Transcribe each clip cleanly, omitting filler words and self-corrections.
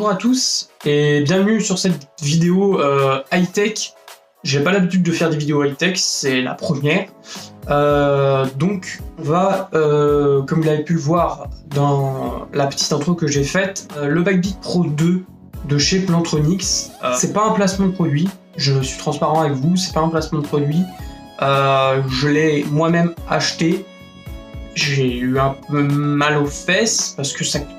Bonjour à tous et bienvenue sur cette vidéo high-tech. J'ai pas l'habitude de faire des vidéos high-tech, c'est la première. Donc on va, comme vous l'avez pu le voir dans la petite intro que j'ai faite, le Bikebeat Pro 2 de chez Plantronics. C'est pas un placement de produit, je suis transparent avec vous, c'est pas un placement de produit. Je l'ai moi-même acheté. J'ai eu un peu mal aux fesses parce que ça coûte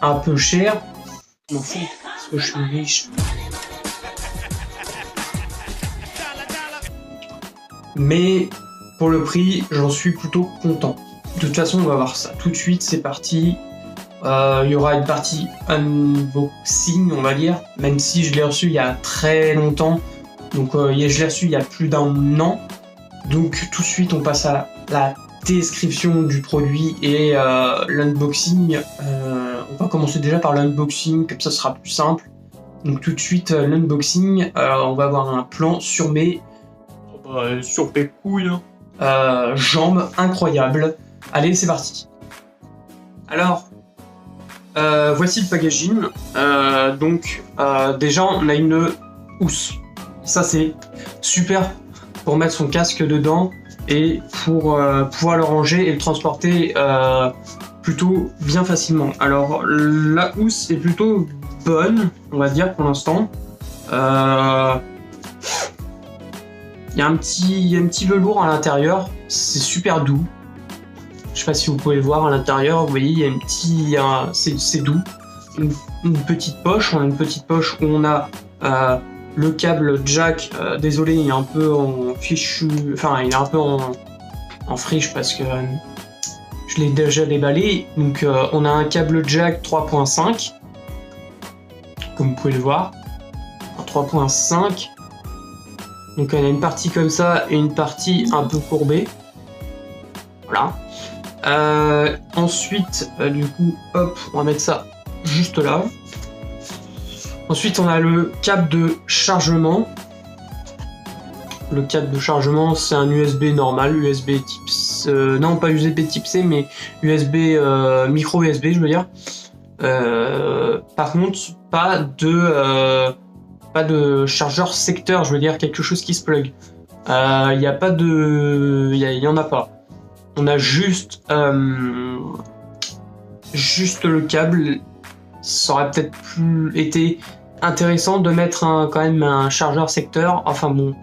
un peu cher. Je m'en fous, parce que je suis riche. Mais pour le prix, j'en suis plutôt content. De toute façon, on va voir ça tout de suite, c'est parti. Il y aura une partie unboxing, on va dire, même si je l'ai reçu il y a très longtemps. Donc je l'ai reçu il y a plus d'un an. Donc tout de suite, on passe à la description du produit et l'unboxing. On va commencer déjà par l'unboxing, comme ça sera plus simple. Donc tout de suite, l'unboxing, on va avoir un plan sur mes couilles, jambes incroyables. Allez, c'est parti. Alors, voici le packaging. Déjà, on a une housse. Ça, c'est super pour mettre son casque dedans et pour pouvoir le ranger et le transporter plutôt bien facilement. Alors, la housse est plutôt bonne, on va dire, pour l'instant. Il y a un petit velours à l'intérieur, c'est super doux. Je sais pas si vous pouvez le voir à l'intérieur, vous voyez, il y a c'est doux. Une petite poche, on a une petite poche où on a le câble jack. Désolé, il est un peu en fichu, enfin il est un peu en friche parce que je l'ai déjà déballé. Donc on a un câble jack 3.5, comme vous pouvez le voir, en 3.5. Donc on a une partie comme ça et une partie un peu courbée. Voilà. Ensuite, du coup, hop, on va mettre ça juste là. Ensuite, on a le câble de chargement. Le câble de chargement, c'est un USB normal, USB type C, non pas USB type C, mais USB micro USB, je veux dire. Par contre, pas de chargeur secteur, je veux dire quelque chose qui se plug. Il y a pas de, il y en a pas. On a juste le câble. Ça aurait peut-être plus été intéressant de mettre quand même un chargeur secteur. Enfin bon,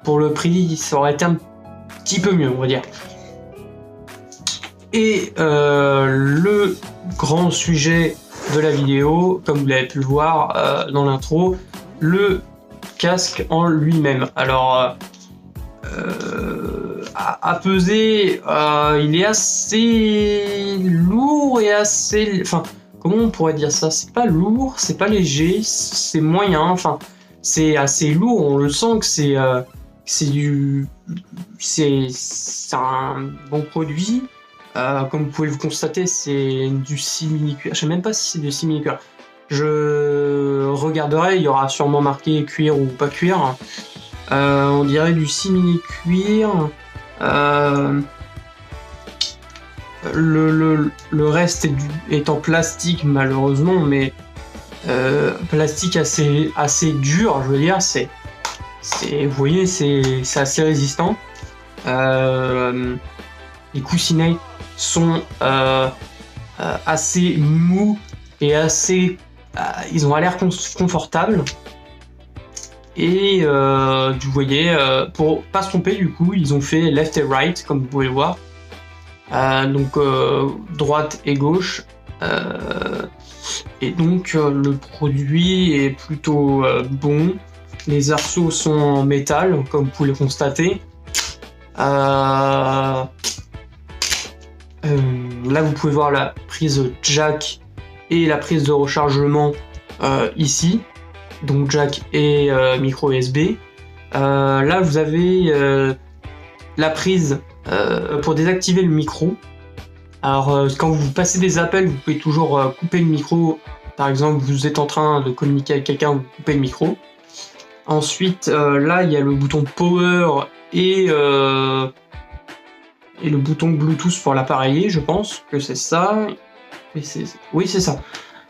pour le prix, ça aurait été un petit peu mieux, on va dire. Et le grand sujet de la vidéo, comme vous l'avez pu le voir dans l'intro, le casque en lui-même. Alors, à peser, il est assez lourd et assez... Enfin, comment on pourrait dire ça? C'est pas lourd, c'est pas léger, c'est moyen, enfin, c'est assez lourd, on le sent que c'est un bon produit. Comme vous pouvez le constater, c'est du simili-cuir. Je sais même pas si c'est du simili-cuir. Je regarderai, il y aura sûrement marqué cuir ou pas cuir. On dirait du simili-cuir. Le reste est en plastique malheureusement, mais plastique assez dur, je veux dire. Vous voyez, c'est assez résistant. Les coussinets sont assez mous et assez... ils ont l'air confortables. Et vous voyez, pour pas se tromper, du coup, ils ont fait left et right, comme vous pouvez le voir. Donc droite et gauche. Et donc le produit est plutôt bon. Les arceaux sont en métal, comme vous pouvez le constater. Là, vous pouvez voir la prise jack et la prise de rechargement ici. Donc jack et micro USB. Là, vous avez la prise pour désactiver le micro. Alors, quand vous passez des appels, vous pouvez toujours couper le micro. Par exemple, vous êtes en train de communiquer avec quelqu'un, vous coupez le micro. Ensuite, là, il y a le bouton power et le bouton Bluetooth pour l'appareiller, je pense que c'est ça. Oui, c'est ça.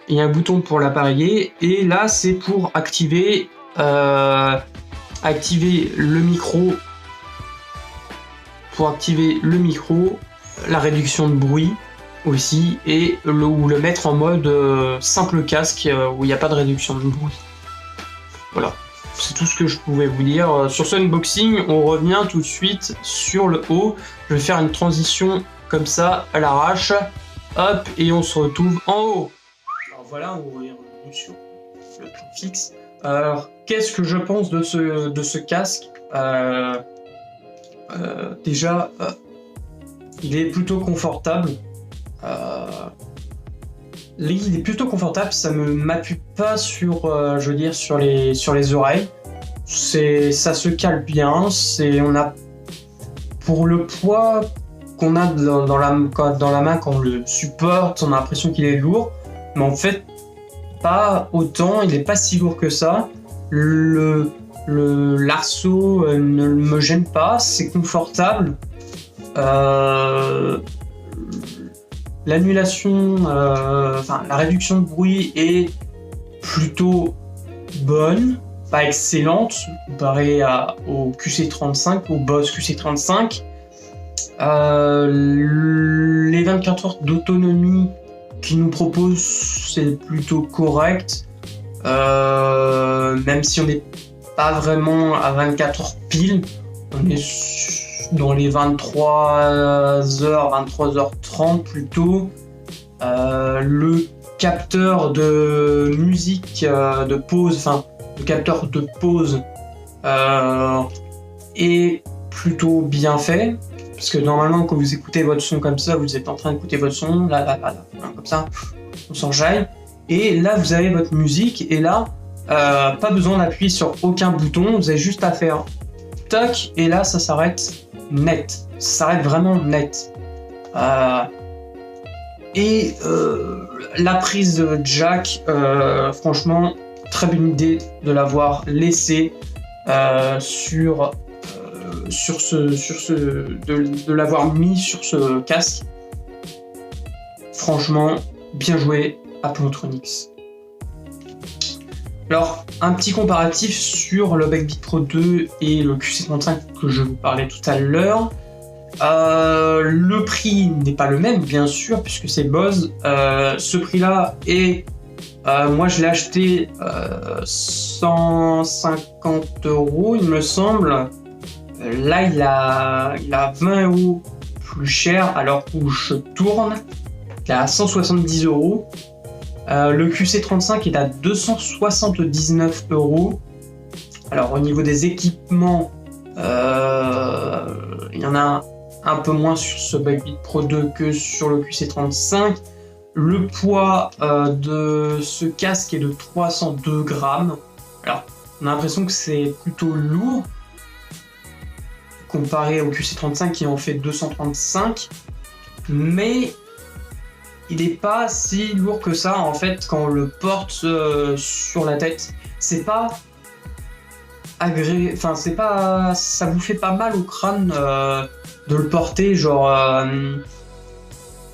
il y a un bouton pour l'appareiller, et là c'est pour activer le micro, la réduction de bruit aussi, et ou le mettre en mode simple casque où il n'y a pas de réduction de bruit. Voilà, c'est tout ce que je pouvais vous dire. Sur ce unboxing, on revient tout de suite sur le haut. Je vais faire une transition comme ça à l'arrache. Hop, et on se retrouve en haut. Alors voilà, on est revenu sur le plan fixe. Alors, qu'est-ce que je pense de ce casque? Déjà, il est plutôt confortable. Il est plutôt confortable, ça me m'appuie pas sur, je veux dire, sur les oreilles. Ça se cale bien. On a, pour le poids qu'on a dans la main quand on le supporte, on a l'impression qu'il est lourd, mais en fait pas autant. Il est pas si lourd que ça. L'arceau ne me gêne pas, c'est confortable. L'annulation, la réduction de bruit est plutôt bonne, pas excellente, comparée au QC35, au Bose QC35. Les 24 heures d'autonomie qu'il nous propose, c'est plutôt correct, même si on n'est pas vraiment à 24 heures pile, on est dans les 23h30 plutôt. Le capteur de musique de pause, le capteur de pause est plutôt bien fait, parce que normalement quand vous écoutez votre son comme ça, vous êtes en train d'écouter votre son, là, comme ça, on s'enjaille, et là vous avez votre musique, et là pas besoin d'appuyer sur aucun bouton, vous avez juste à faire toc, et là ça s'arrête net, ça s'arrête vraiment net. La prise jack, franchement, très bonne idée de l'avoir laissé de l'avoir mis sur ce casque. Franchement, bien joué Applontronics. Alors, un petit comparatif sur le Beckbeat Pro 2 et le QC35 que je vous parlais tout à l'heure. Le prix n'est pas le même, bien sûr, puisque c'est Bose. Ce prix-là est... moi, je l'ai acheté 150 €, il me semble. Là, il a 20 € plus cher, alors où je tourne. Il est à 170 €. Le QC35 est à 279 €. Alors, au niveau des équipements, il y en a un peu moins sur ce Beckbeat Pro 2 que sur le QC35. Le poids de ce casque est de 302 grammes. Alors, on a l'impression que c'est plutôt lourd comparé au QC35 qui en fait 235, mais il n'est pas si lourd que ça en fait quand on le porte sur la tête. C'est pas agréable, enfin c'est pas, ça vous fait pas mal au crâne de le porter genre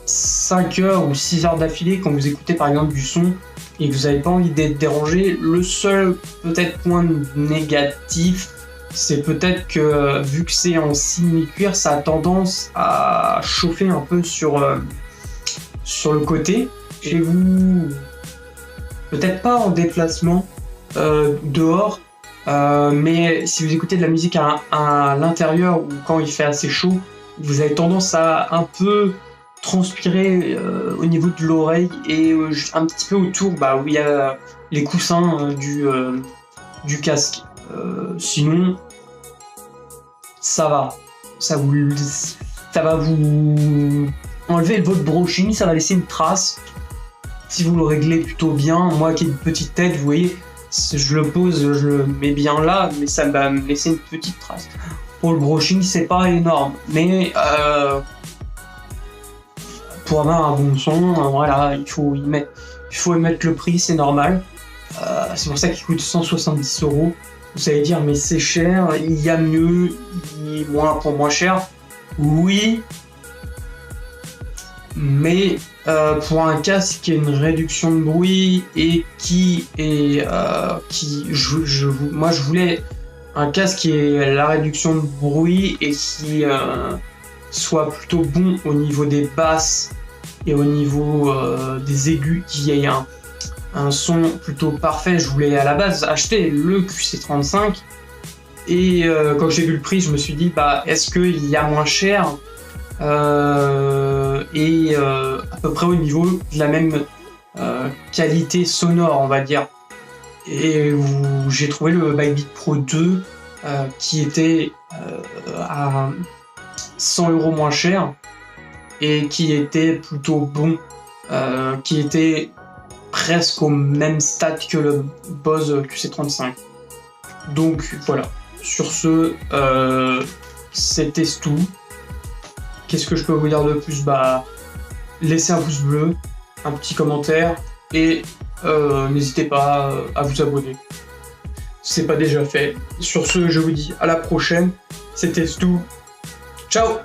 5 heures ou 6 heures d'affilée quand vous écoutez par exemple du son et que vous n'avez pas envie d'être dérangé. Le seul peut-être point négatif, c'est peut-être que vu que c'est en simili-cuir, ça a tendance à chauffer un peu sur le côté. Chez vous, peut-être pas en déplacement dehors, mais si vous écoutez de la musique à l'intérieur ou quand il fait assez chaud, vous avez tendance à un peu transpirer au niveau de l'oreille et un petit peu autour où il y a les coussins du casque. Sinon, ça va. Ça va vous enlever votre brushing, ça va laisser une trace. Si vous le réglez plutôt bien, moi qui ai une petite tête, vous voyez, je le pose, je le mets bien là, mais ça va me laisser une petite trace. Pour le brushing, c'est pas énorme, mais pour avoir un bon son, voilà, il faut y mettre le prix, c'est normal. C'est pour ça qu'il coûte 170 €. Vous allez dire, mais c'est cher, il y a mieux, pour moins cher. Oui, mais pour un casque qui a une réduction de bruit et moi je voulais un casque qui ait la réduction de bruit et qui soit plutôt bon au niveau des basses et au niveau des aigus, qui ait un son plutôt parfait. Je voulais à la base acheter le QC35 et quand j'ai vu le prix, je me suis dit bah est-ce qu'il y a moins cher et à peu près au niveau de la même qualité sonore, on va dire. Et j'ai trouvé le Bikebeat Pro 2 qui était à 100 € moins cher et qui était plutôt bon, qui était presque au même stade que le Bose QC35. Donc voilà, sur ce, c'était tout. Qu'est-ce que je peux vous dire de plus? Bah, laissez un pouce bleu, un petit commentaire et n'hésitez pas à vous abonner. C'est pas déjà fait. Sur ce, je vous dis à la prochaine. C'était tout. Ciao!